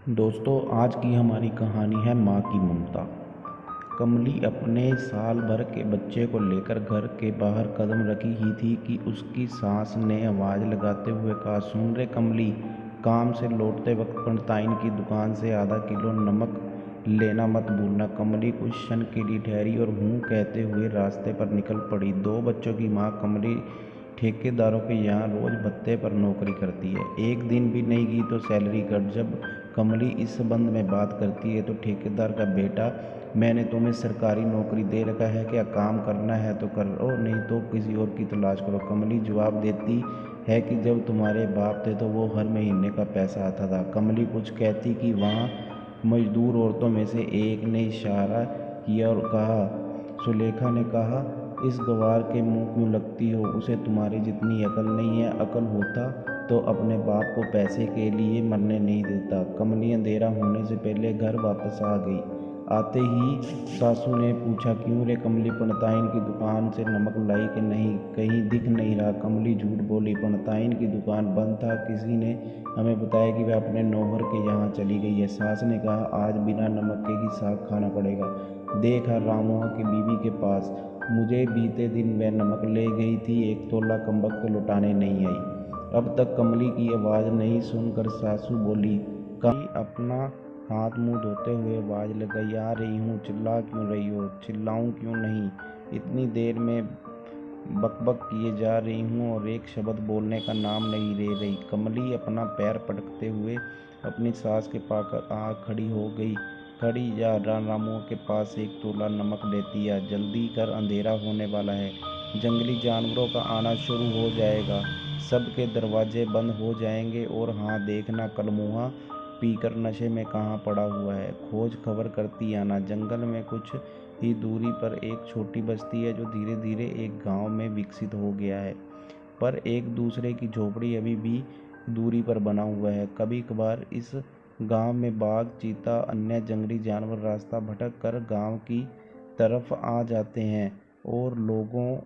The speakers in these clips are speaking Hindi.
दोस्तों, आज की हमारी कहानी है माँ की ममता। कमली अपने साल भर के बच्चे को लेकर घर के बाहर कदम रखी ही थी कि उसकी सास ने आवाज़ लगाते हुए कहा, सुन रे कमली, काम से लौटते वक्त पंताइन की दुकान से आधा किलो नमक लेना मत भूलना। कमली कुछ क्षण के लिए ठहरी और हूँ कहते हुए रास्ते पर निकल पड़ी। 2 बच्चों की माँ कमली ठेकेदारों के यहाँ रोज भत्ते पर नौकरी करती है। एक दिन भी नहीं गई तो सैलरी कट। जब कमली इस संबंध में बात करती है तो ठेकेदार का बेटा, मैंने तुम्हें सरकारी नौकरी दे रखा है, क्या काम करना है तो करो, नहीं तो किसी और की तलाश करो। कमली जवाब देती है कि जब तुम्हारे बाप थे तो वो हर महीने का पैसा आता था। कमली कुछ कहती कि वहाँ मजदूर औरतों में से एक ने इशारा किया और कहा, सुलेखा ने कहा, इस गवार के मुंह क्यों लगती हो, उसे तुम्हारी जितनी अकल नहीं है। अकल होता तो अपने बाप को पैसे के लिए मरने नहीं देता। कमली अंधेरा होने से पहले घर वापस आ गई। आते ही सासू ने पूछा, क्यों रे कमली, पंताइन की दुकान से नमक लाई कि नहीं, कहीं दिख नहीं रहा। कमली झूठ बोली, पंताइन की दुकान बंद था, किसी ने हमें बताया कि वह अपने नौहर के यहाँ चली गई है। सास ने कहा, आज बिना नमक के ही साग खाना पड़ेगा। देखा रामुआ की बीवी के पास, मुझे बीते दिन वह नमक ले गई थी, 1 तोला कमबख्त लौटाने नहीं आई। अब तक कमली की आवाज़ नहीं सुनकर सासू बोली, कमली अपना हाथ मुंह धोते हुए आवाज़ लगाई, आ रही हूँ, चिल्ला क्यों रही हो। चिल्लाऊँ क्यों नहीं, इतनी देर में बकबक किए जा रही हूँ और एक शब्द बोलने का नाम नहीं ले रही। कमली अपना पैर पटकते हुए अपनी सास के पास आ खड़ी हो गई। खड़ी जा, रामू के पास 1 तोला नमक लेती आ, जल्दी कर, अंधेरा होने वाला है, जंगली जानवरों का आना शुरू हो जाएगा, सबके दरवाजे बंद हो जाएंगे। और हाँ देखना, कल मुँहा पीकर नशे में कहाँ पड़ा हुआ है, खोज खबर करती आना। जंगल में कुछ ही दूरी पर एक छोटी बस्ती है जो धीरे धीरे एक गांव में विकसित हो गया है, पर एक दूसरे की झोपड़ी अभी भी दूरी पर बना हुआ है। कभी कभार इस गांव में बाघ, चीता, अन्य जंगली जानवर रास्ता भटक कर गांव की तरफ आ जाते हैं और लोगों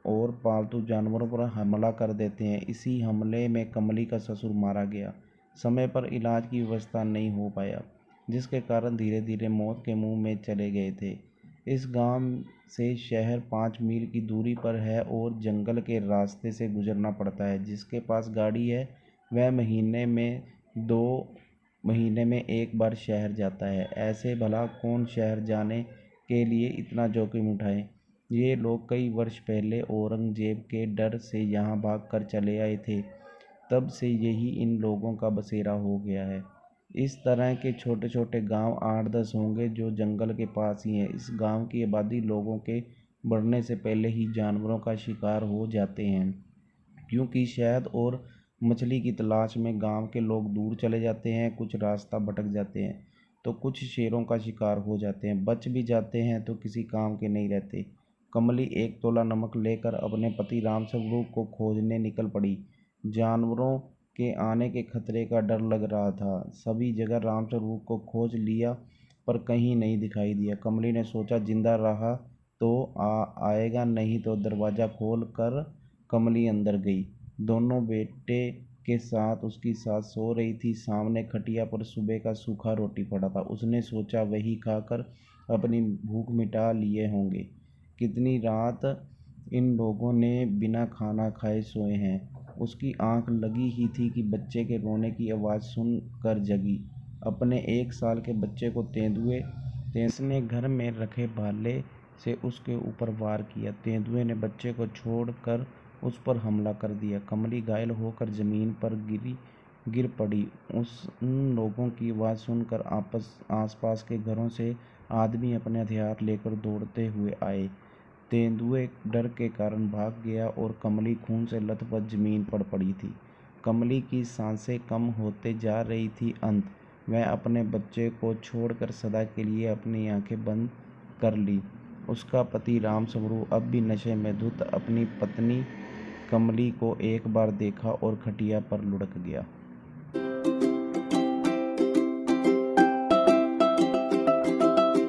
और पालतू जानवरों पर हमला कर देते हैं। इसी हमले में कमली का ससुर मारा गया। समय पर इलाज की व्यवस्था नहीं हो पाया, जिसके कारण धीरे धीरे मौत के मुंह में चले गए थे। इस गांव से शहर 5 मील की दूरी पर है और जंगल के रास्ते से गुजरना पड़ता है। जिसके पास गाड़ी है वह महीने में 2 महीने में एक बार शहर जाता है। ऐसे भला कौन शहर जाने के लिए इतना जोखिम उठाए। ये लोग कई वर्ष पहले औरंगजेब के डर से यहाँ भाग कर चले आए थे, तब से यही इन लोगों का बसेरा हो गया है। इस तरह के छोटे छोटे गांव 8-10 होंगे जो जंगल के पास ही हैं। इस गांव की आबादी लोगों के बढ़ने से पहले ही जानवरों का शिकार हो जाते हैं, क्योंकि शहद और मछली की तलाश में गांव के लोग दूर चले जाते हैं। कुछ रास्ता भटक जाते हैं तो कुछ शेरों का शिकार हो जाते हैं, बच भी जाते हैं तो किसी काम के नहीं रहते। कमली 1 तोला नमक लेकर अपने पति राम स्वरूप को खोजने निकल पड़ी। जानवरों के आने के खतरे का डर लग रहा था। सभी जगह रामस्वरूप को खोज लिया पर कहीं नहीं दिखाई दिया। कमली ने सोचा, जिंदा रहा तो आएगा, नहीं तो दरवाज़ा खोल कर कमली अंदर गई। दोनों बेटे के साथ उसकी सास सो रही थी। सामने खटिया पर सुबह का सूखा रोटी पड़ा था। उसने सोचा वही खाकर अपनी भूख मिटा लिए होंगे। कितनी रात इन लोगों ने बिना खाना खाए सोए हैं। उसकी आंख लगी ही थी कि बच्चे के रोने की आवाज़ सुन कर जगी। अपने 1 साल के बच्चे को तेंदुए ने घर में रखे भाले से उसके ऊपर वार किया। तेंदुए ने बच्चे को छोड़कर उस पर हमला कर दिया। कमली घायल होकर जमीन पर गिर पड़ी। उन लोगों की आवाज़ सुनकर आसपास के घरों से आदमी अपने हथियार लेकर दौड़ते हुए आए। तेंदुए डर के कारण भाग गया और कमली खून से लथपथ जमीन पर पड़ी थी। कमली की सांसें कम होते जा रही थी। अंत वह अपने बच्चे को छोड़कर सदा के लिए अपनी आंखें बंद कर ली। उसका पति राम स्वरूप अब भी नशे में धुत अपनी पत्नी कमली को एक बार देखा और खटिया पर लुढ़क गया।